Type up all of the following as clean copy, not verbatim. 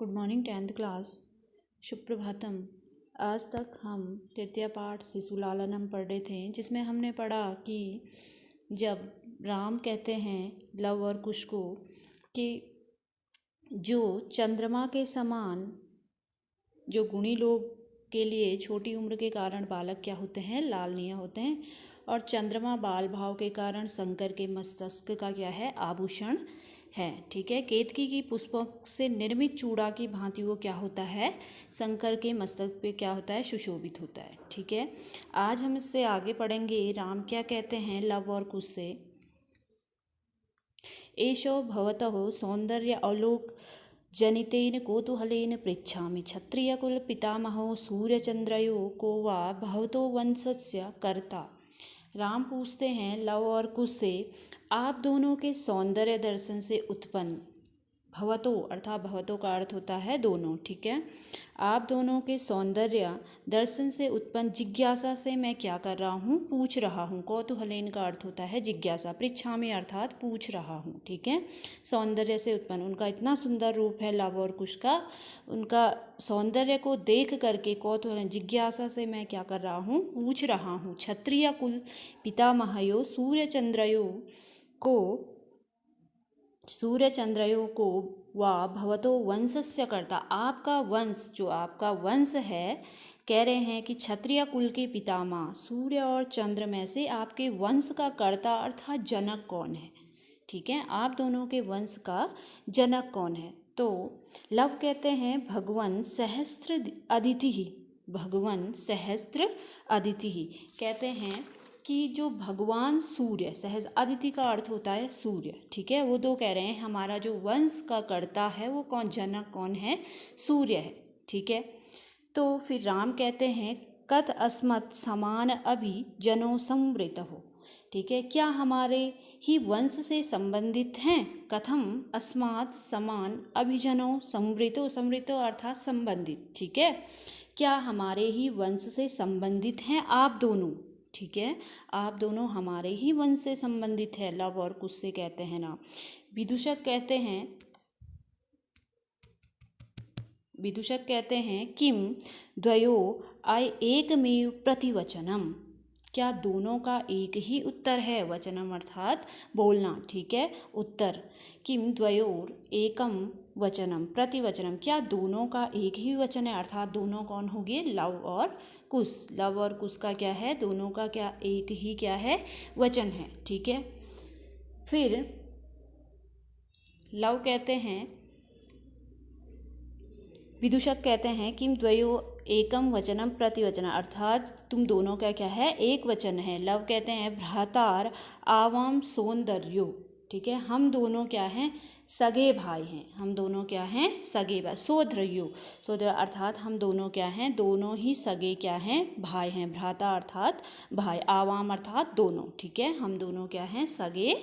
Good morning 10th class. Suprabhatam. आज तक हम तृतीय पाठ शिशुलालनम पढ़ रहे थे, जिसमें हमने पढ़ा कि जब राम कहते हैं लव और कुश को कि जो चंद्रमा के समान जो गुणी लोग के लिए छोटी उम्र के कारण बालक क्या होते हैं, लालनीय होते हैं, और चंद्रमा बाल भाव के कारण शंकर के मस्तक का क्या है, आभूषण है। ठीक है। केतकी की पुष्पों से निर्मित चूड़ा की भांति वो क्या होता है, शंकर के मस्तक पे क्या होता है, सुशोभित होता है। ठीक है। आज हम इससे आगे पढ़ेंगे। राम क्या कहते हैं लव और कुश से। एषो भवतः सौंदर्य अवलोक जनितेन कौतूहलेन पृच्छामि क्षत्रियकुल पितामहो सूर्यचंद्रयो को वा भवतो वंशस्य कर्ता। राम पूछते हैं लव और कुश से, आप दोनों के सौंदर्य दर्शन से उत्पन्न, भवतो अर्थात भवतो का अर्थ होता है दोनों। ठीक है। आप दोनों के सौंदर्य दर्शन से उत्पन्न जिज्ञासा से मैं क्या कर रहा हूँ, पूछ रहा हूँ। कौतूहलेन का अर्थ होता है जिज्ञासा, पृच्छामि अर्थात पूछ रहा हूँ। ठीक है। सौंदर्य से उत्पन्न, उनका इतना सुंदर रूप है लव और कुश का, उनका सौंदर्य को देख करके कौतूहल जिज्ञासा से मैं क्या कर रहा हूँ, पूछ रहा हूँ। क्षत्रिय कुल पितामहयो सूर्यचंद्रयो को वा भवतो वंशस्य कर्ता। आपका वंश, जो आपका वंश है, कह रहे हैं कि क्षत्रिय कुल के पितामह सूर्य और चंद्र में से आपके वंश का कर्ता अर्थात जनक कौन है। ठीक है। आप दोनों के वंश का जनक कौन है। तो लव कहते हैं भगवन सहस्त्र अदिति ही, भगवन सहस्त्र अदिति ही कहते हैं कि जो भगवान सूर्य, सहस्त्र अदिति का अर्थ होता है सूर्य। ठीक है। वो दो कह रहे हैं हमारा जो वंश का कर्ता है वो कौन, जनक कौन है, सूर्य है। ठीक है। तो फिर राम कहते हैं कत अस्मत् समान अभि जनो संवृत हो। ठीक है। क्या हमारे ही वंश से संबंधित हैं। कथम अस्मात् समान अभिजनो संवृतो, संवृतो अर्थात संबंधित। ठीक है। क्या हमारे ही वंश से संबंधित हैं आप दोनों। ठीक है। आप दोनों हमारे ही वंश से संबंधित है, लव और कुश से कहते हैं ना। विदूषक कहते हैं किम द्वयो आय एकमेव प्रतिवचनम। क्या दोनों का एक ही उत्तर है, वचनम अर्थात बोलना। ठीक है। उत्तर। किम द्वयोर एकम वचनम प्रतिवचनम, क्या दोनों का एक ही वचन है, अर्थात दोनों कौन होंगे, लव और कुश। लव और कुश का क्या है, दोनों का क्या एक ही क्या है, वचन है। ठीक है। फिर लव कहते हैं, विदूषक कहते हैं किम द्वयो एकम वचनम प्रतिवचन, अर्थात तुम दोनों का क्या है, एक वचन है। लव कहते हैं भ्रातार आवाम सौंदर्यो। ठीक है। हम दोनों क्या हैं, सगे भाई हैं। हम दोनों क्या हैं, सगे भाई। सोदर्यो, सोदर अर्थात हम दोनों क्या हैं, दोनों ही सगे क्या हैं, भाई हैं। भ्राता अर्थात भाई, आवाम अर्थात दोनों। ठीक है। हम दोनों क्या हैं, सगे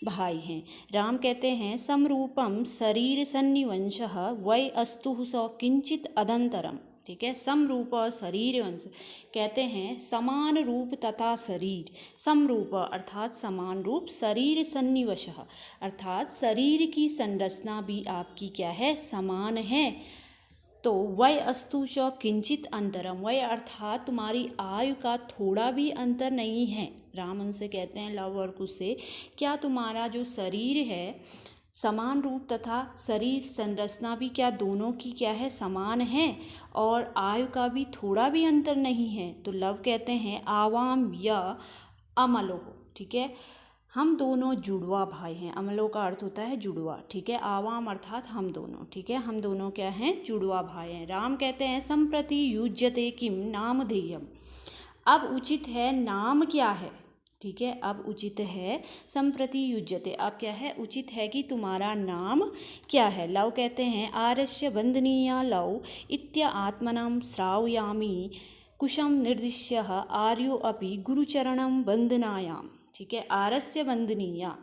भाई हैं। राम कहते हैं समरूपम शरीर सन्निवंशः वै अस्तु स किंचित अदंतरम। ठीक है। समरूप शरीर वंश कहते हैं समान रूप तथा शरीर, समरूप अर्थात समान रूप, शरीर सन्निवशः अर्थात शरीर की संरचना भी आपकी क्या है, समान है। तो वय अस्तु च किंचित अंतरम, वय अर्थात तुम्हारी आयु का थोड़ा भी अंतर नहीं है। राम उनसे कहते हैं लव और कुश से, क्या तुम्हारा जो शरीर है समान रूप तथा शरीर संरचना भी क्या दोनों की क्या है, समान है, और आयु का भी थोड़ा भी अंतर नहीं है। तो लव कहते हैं आवाम या अमलो। ठीक है। हम दोनों जुड़वा भाई हैं। अमलो का अर्थ होता है जुड़वा। ठीक है। आवाम अर्थात हम दोनों। ठीक है। हम दोनों क्या हैं, जुड़वा भाई हैं। राम कहते हैं संप्रति युज्यते किम नामधेयम, अब उचित है नाम क्या है। ठीक है। अब उचित है संप्रति युज्यते, अब क्या है, उचित है कि तुम्हारा नाम क्या है। लव कहते हैं आर्यस्य वंदनीया लव इत्या आत्मनाम श्रावयामि कुशम निर्दिश्य आर्यो अपि गुरुचरणम वंदनायाम। ठीक है। आर्यस्य वंदनीया,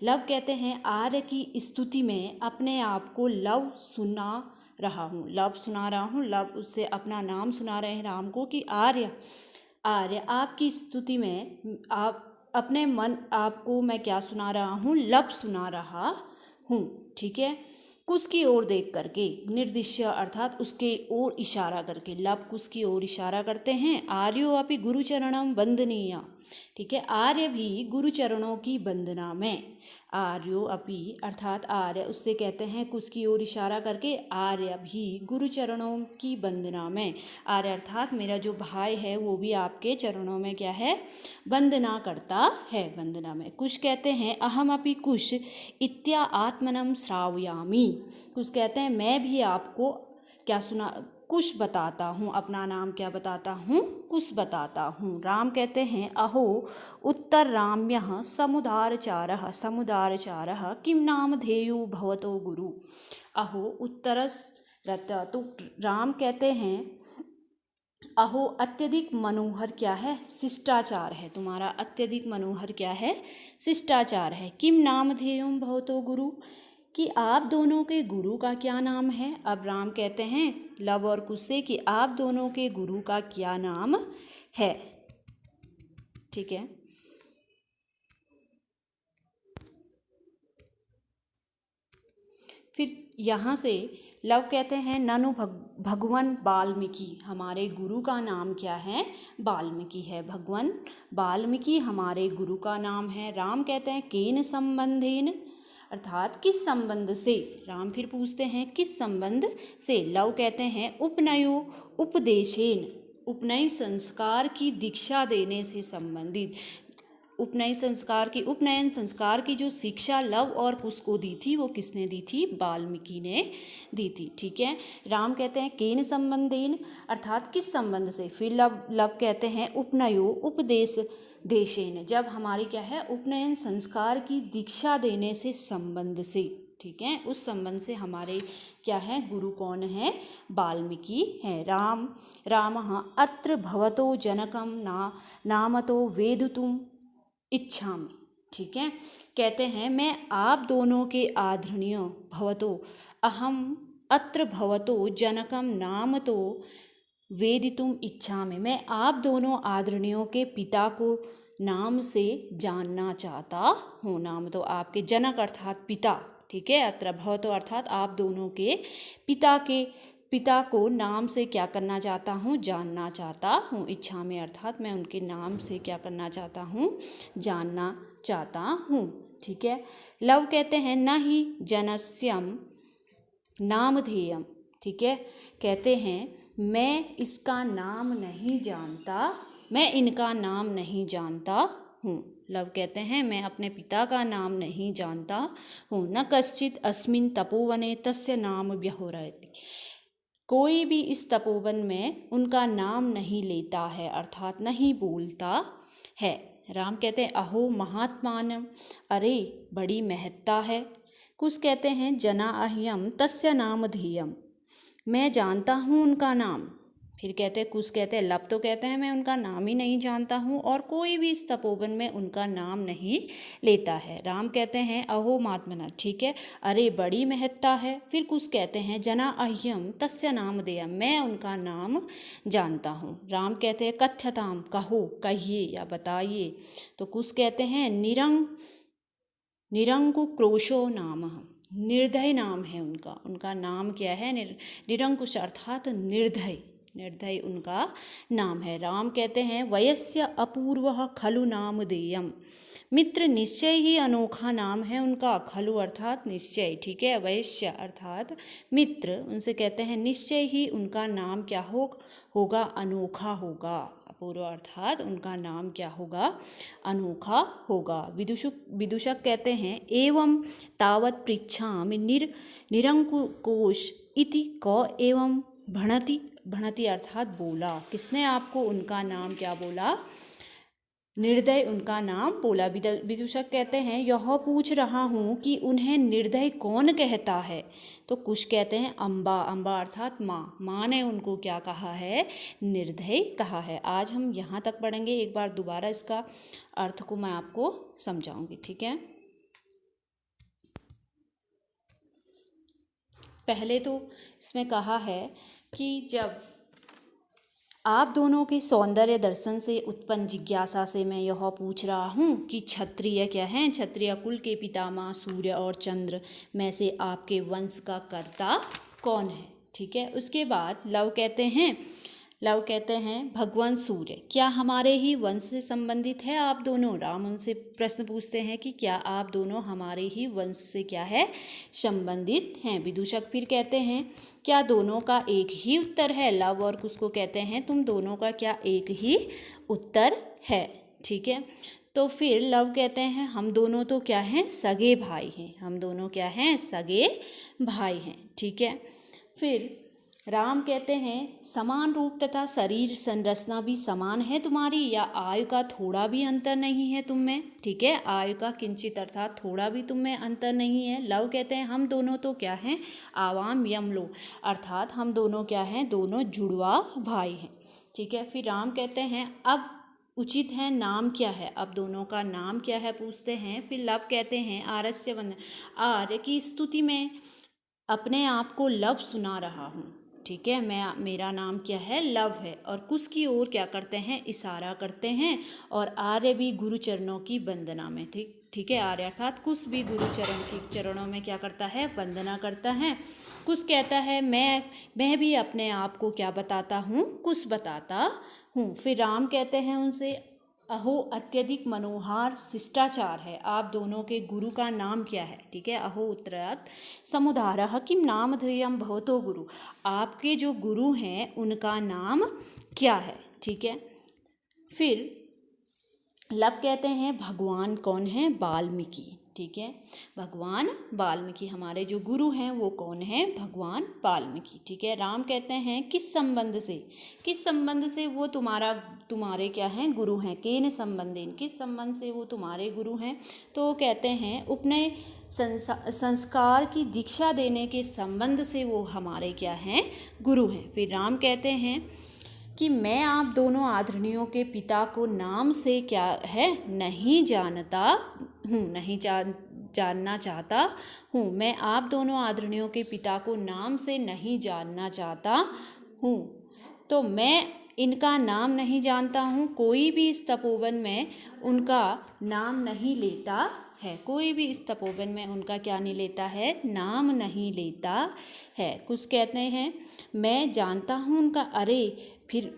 लव कहते हैं आर्य की स्तुति में अपने आप को लव सुना रहा हूँ, लव सुना रहा हूँ। लव उससे अपना नाम सुना रहे हैं राम को कि आर्य आपकी स्तुति में आप अपने मन आपको मैं क्या सुना रहा हूँ, लब सुना रहा हूँ। ठीक है। कुश की ओर देख करके, निर्दिश्य अर्थात उसके ओर इशारा करके, लव कुश की ओर इशारा करते हैं। आर्यो अपि गुरुचरणम वंदनीय, ठीक है, आर्य भी गुरुचरणों की वंदना में। आर्यो अपि अर्थात आर्य, उससे कहते हैं कुश की ओर इशारा करके, आर्य भी गुरुचरणों की वंदना में। आर्य अर्थात मेरा जो भाई है वो भी आपके चरणों में क्या है, वंदना करता है, वंदना में। कुश कहते हैं अहम अपि कुश इत्या आत्मनम श्रावयामि। कुश कहते हैं मैं भी आपको क्या सुना, कुश बताता हूँ, अपना नाम क्या बताता हूँ, कुश बताता हूँ। राम कहते हैं अहो उत्तरराम्यः समुदारचारः, समुदारचारः किं नामधेयो भवतो गुरु। अहो उत्तरस रहता, तो राम कहते हैं अहो अत्यधिक मनोहर क्या है, शिष्टाचार है, तुम्हारा अत्यधिक मनोहर क्या है, शिष्टाचार है। किम नामधेयम भवतो गुरु, कि आप दोनों के गुरु का क्या नाम है। अब राम कहते हैं लव और कुश से कि आप दोनों के गुरु का क्या नाम है, ठीक है। फिर यहाँ से लव कहते हैं ननु भगवान वाल्मीकि, हमारे गुरु का नाम क्या है, वाल्मीकि है, भगवान वाल्मीकि हमारे गुरु का नाम है। राम कहते हैं केन संबंधेन, अर्थात किस संबंध से। राम फिर पूछते हैं किस संबंध से। लव कहते हैं उपनयो उपदेशेन, उपनयन संस्कार की दीक्षा देने से संबंधित। उपनयन संस्कार की जो शिक्षा लव और कुश को दी थी वो किसने दी थी, वाल्मीकि ने दी थी, ठीक है। राम कहते हैं केन संबंधेन, अर्थात किस संबंध से। फिर लव कहते हैं उपनयो उपदेश देशेन, जब हमारी क्या है, उपनयन संस्कार की दीक्षा देने से संबंध से, ठीक है, उस संबंध से हमारे क्या है, गुरु कौन है, वाल्मीकि है। रामः अत्र भवतो जनकम नामतो वेदितुम इच्छामि, ठीक है, कहते हैं मैं आप दोनों के आदरणीय भवतो, अहम अत्र भवतो जनकम नाम तो वेदितुम इच्छामि, मैं आप दोनों आदरणीयों के पिता को नाम से जानना चाहता हूँ। नाम तो आपके, जनक अर्थात पिता, ठीक है, अत्र भवतो अर्थात आप दोनों के पिता को नाम से क्या करना चाहता हूँ, जानना चाहता हूँ। इच्छा में अर्थात मैं उनके नाम से क्या करना चाहता हूँ, जानना चाहता हूँ, ठीक है। लव कहते हैं न ही जनस्यम नामधेयम, ठीक है, कहते हैं मैं इसका नाम नहीं जानता, मैं इनका नाम नहीं जानता हूँ। लव कहते हैं मैं अपने पिता का नाम नहीं जानता हूँ। न कश्चित अस्मिन् तपोवने तस्य नाम व्यहोरयति, कोई भी इस तपोवन में उनका नाम नहीं लेता है, अर्थात नहीं बोलता है। राम कहते हैं अहो महात्मानम, अरे बड़ी महत्ता है। कुछ कहते हैं जना अह्यम तस्य नाम धेयम, मैं जानता हूँ उनका नाम। फिर कहते हैं कुछ कहते हैं लव तो कहते हैं मैं उनका नाम ही नहीं जानता हूँ और कोई भी इस तपोवन में उनका नाम नहीं लेता है। राम कहते हैं अहो महात्मना, ठीक है, अरे बड़ी महत्ता है। फिर कुछ कहते हैं जना अह्यम तस्य नाम देयम, मैं उनका नाम जानता हूँ। राम कहते हैं कथ्यताम, कहो, कहिए या बताइए। तो कुछ कहते हैं निरंकु क्रोशो नाम, निर्दय नाम है उनका, उनका नाम क्या है, निरंकुश अर्थात निर्दय उनका नाम है। राम कहते हैं वयस्य अपूर्वः खलु नाम देयम, मित्र निश्चय ही अनोखा नाम है उनका। खलु अर्थात निश्चय, ठीक है, वैश्य अर्थात मित्र, उनसे कहते हैं निश्चय ही उनका नाम क्या होगा, अनोखा होगा। अपूर्व अर्थात उनका नाम क्या होगा, अनोखा होगा। विदूषक कहते हैं एवं तावत् पृच्छामि निरंकुश इति क एवं भणति अर्थात बोला, किसने आपको उनका नाम क्या बोला, निर्दय उनका नाम बोला। विदूषक कहते हैं यह पूछ रहा हूँ कि उन्हें निर्दय कौन कहता है। तो कुछ कहते हैं अम्बा, अम्बा अर्थात माँ ने उनको क्या कहा है, निर्दय कहा है। आज हम यहाँ तक पढ़ेंगे, एक बार दोबारा इसका अर्थ को मैं आपको समझाऊंगी, ठीक है। पहले तो इसमें कहा है कि जब आप दोनों के सौंदर्य दर्शन से उत्पन्न जिज्ञासा से मैं यह पूछ रहा हूँ कि क्षत्रिय क्या हैं, क्षत्रिय कुल के पितामह सूर्य और चंद्र में से आपके वंश का कर्ता कौन है। ठीक है, उसके बाद लव कहते हैं भगवान सूर्य क्या हमारे ही वंश से संबंधित है आप दोनों। राम उनसे प्रश्न पूछते हैं कि क्या आप दोनों हमारे ही वंश से क्या है, संबंधित हैं। विदूषक फिर कहते हैं क्या दोनों का एक ही उत्तर है। लव और कुश को कहते हैं तुम दोनों का क्या एक ही उत्तर है। ठीक है, तो फिर लव कहते हैं हम दोनों तो क्या हैं, सगे भाई हैं। हम दोनों क्या हैं, सगे भाई हैं। ठीक है, फिर राम कहते हैं समान रूप तथा शरीर संरचना भी समान है तुम्हारी, या आयु का थोड़ा भी अंतर नहीं है तुम में। ठीक है, आयु का किंचित अर्थात थोड़ा भी तुम में अंतर नहीं है। लव कहते हैं हम दोनों तो क्या हैं, आवाम यमलो, अर्थात हम दोनों क्या हैं, दोनों जुड़वा भाई हैं। ठीक है, फिर राम कहते हैं अब उचित है नाम क्या है, अब दोनों का नाम क्या है पूछते हैं। फिर लव कहते हैं आरस्य वंदन, आर्य की स्तुति में अपने आप को लव सुना रहा हूँ। ठीक है, मेरा नाम क्या है, लव है। और कुश की ओर क्या करते हैं, इशारा करते हैं। और आर्य भी गुरु चरणों की वंदना में, ठीक है, आर्य अर्थात कुश भी गुरु चरणों में क्या करता है, वंदना करता है। कुश कहता है मैं भी अपने आप को क्या बताता हूँ, कुश बताता हूँ। फिर राम कहते हैं उनसे अहो अत्यधिक मनोहार शिष्टाचार है, आप दोनों के गुरु का नाम क्या है। ठीक है, अहो उत्तरात् समुदारः किम नामधेयं भवतो गुरु, आपके जो गुरु हैं उनका नाम क्या है। ठीक है, फिर लव कहते हैं भगवान कौन है, वाल्मीकि। ठीक है, भगवान वाल्मीकि हमारे जो गुरु हैं वो कौन है, भगवान वाल्मीकि। ठीक है, राम कहते हैं किस संबंध से वो तुम्हारे क्या हैं, गुरु हैं। केन संबंधेन, किस संबंध से वो तुम्हारे गुरु हैं। तो कहते हैं उपनय संस्कार की दीक्षा देने के संबंध से वो हमारे क्या हैं, गुरु हैं। फिर राम कहते हैं कि मैं आप दोनों आदरणियों के पिता को नाम से क्या है, नहीं जानता हूँ, नहीं जानना चाहता हूँ। मैं आप दोनों आदरणियों के पिता को नाम से नहीं जानना चाहता हूँ। तो मैं इनका नाम नहीं जानता हूँ, कोई भी इस तपोवन में उनका नाम नहीं लेता है। कोई भी इस तपोवन में उनका क्या नहीं लेता है, नाम नहीं लेता है। कुछ कहते हैं मैं जानता हूँ उनका, अरे फिर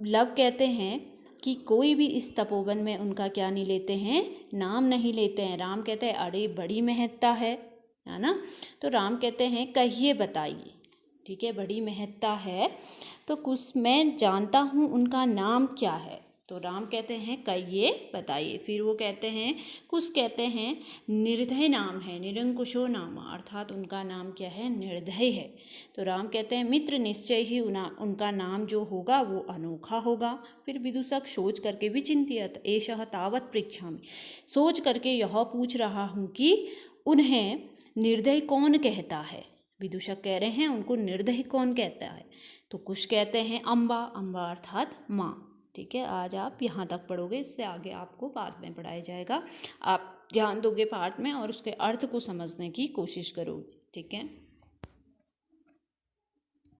लव कहते हैं कि कोई भी इस तपोवन में उनका क्या नहीं लेते हैं, नाम नहीं लेते हैं। राम कहते हैं अरे बड़ी महत्ता है ना। तो राम कहते हैं कहिए बताइए। ठीक है, बड़ी महत्ता है तो कुछ मैं जानता हूँ उनका नाम क्या है। तो राम कहते हैं कहिए बताइए। फिर वो कहते हैं कुछ कहते हैं निर्दय नाम है, निरंकुशो नाम, अर्थात उनका नाम क्या है, निर्दय है। तो राम कहते हैं मित्र निश्चय ही उनका नाम जो होगा वो अनोखा होगा। फिर विदूषक सोच करके विचिंतित एषः तावत् पृच्छामि, सोच करके यह पूछ रहा हूँ कि उन्हें निर्दय कौन कहता है। विदूषक कह रहे हैं उनको निर्दय कौन कहता है। तो कुछ कहते हैं अम्बा, अम्बा अर्थात माँ। ठीक है, आज आप यहाँ तक पढ़ोगे, इससे आगे आपको बाद में पढ़ाया जाएगा। आप ध्यान दोगे पाठ में और उसके अर्थ को समझने की कोशिश करोगे। ठीक है।